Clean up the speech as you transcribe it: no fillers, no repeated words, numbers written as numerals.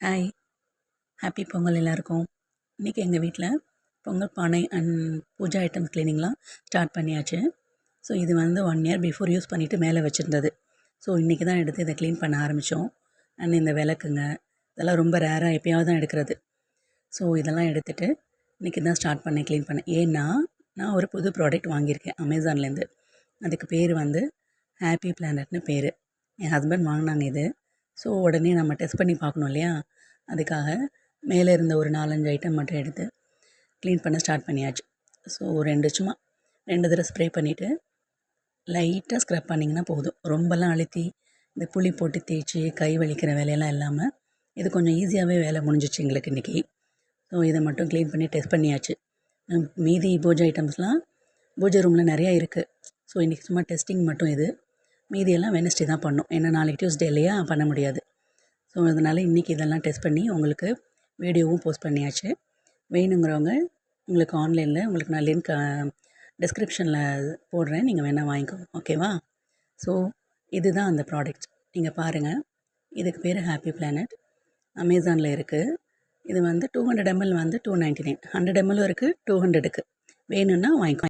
Hi, happy Pongal எல்லாருக்கும். இன்றைக்கி எங்கள் வீட்டில் பொங்கல் பானை அண்ட் பூஜா ஐட்டம்ஸ் க்ளீனிங்லாம் ஸ்டார்ட் பண்ணியாச்சு. ஸோ இது வந்து 1 இயர் பிஃபோர் யூஸ் பண்ணிவிட்டு மேலே வச்சுருந்தது. ஸோ இன்றைக்கி தான் எடுத்து இதை க்ளீன் பண்ண ஆரம்பித்தோம். அண்ட் இந்த விளக்குங்க இதெல்லாம் ரொம்ப ரேராக எப்போயாவது தான் எடுக்கிறது. ஸோ இதெல்லாம் எடுத்துகிட்டு இன்றைக்கி தான் ஸ்டார்ட் பண்ணேன் க்ளீன் பண்ணேன். ஏன்னா நான் ஒரு புது ப்ராடக்ட் வாங்கியிருக்கேன் அமேசான்லேருந்து. அதுக்கு பேர் வந்து ஹாப்பி பிளானட்னு பேர். என் ஹஸ்பண்ட் வாங்கினாங்க இது. ஸோ உடனே நம்ம டெஸ்ட் பண்ணி பார்க்கணும் இல்லையா, அதுக்காக மேலே இருந்த ஒரு 4-5 ஐட்டம் மட்டும் எடுத்து க்ளீன் பண்ண ஸ்டார்ட் பண்ணியாச்சு. ஸோ 2 தடவை ஸ்ப்ரே பண்ணிவிட்டு லைட்டாக ஸ்க்ரப் பண்ணிங்கன்னா போதும். ரொம்பலாம் அழுத்தி இந்த புளி போட்டு தேய்ச்சி கை வலிக்கிற வேலையெல்லாம் இல்லாமல் இது கொஞ்சம் ஈஸியாகவே வேலை முடிஞ்சிச்சு எங்களுக்கு இன்றைக்கி. ஸோ இதை மட்டும் க்ளீன் பண்ணி டெஸ்ட் பண்ணியாச்சு. மீதி பூஜை ஐட்டம்ஸ்லாம் பூஜை ரூமில் நிறையா இருக்குது. ஸோ இன்றைக்கி சும்மா டெஸ்டிங் மட்டும் இது. மீதியெல்லாம் வெனஸ்டே தான் பண்ணோம். ஏன்னா நாளைக்கு டியூஸ்டே இல்லையா, பண்ண முடியாது. ஸோ அதனால் இன்றைக்கி இதெல்லாம் டெஸ்ட் பண்ணி உங்களுக்கு வீடியோவும் போஸ்ட் பண்ணியாச்சு. வேணுங்கிறவங்க உங்களுக்கு ஆன்லைனில் உங்களுக்கு நான் லிங்க் டிஸ்கிரிப்ஷனில் போடுறேன், நீங்கள் வேணால் வாங்கிக்கோங்க. ஓகேவா? ஸோ இதுதான் அந்த ப்ராடக்ட். நீங்கள் பாருங்கள், இதுக்கு பேர் ஹாப்பி பிளானட். அமேசானில் இருக்குது. இது வந்து 200 ml வந்து $299, 100 ml இருக்குது, 200க்கு வேணும்னா வாங்கிக்கோங்க.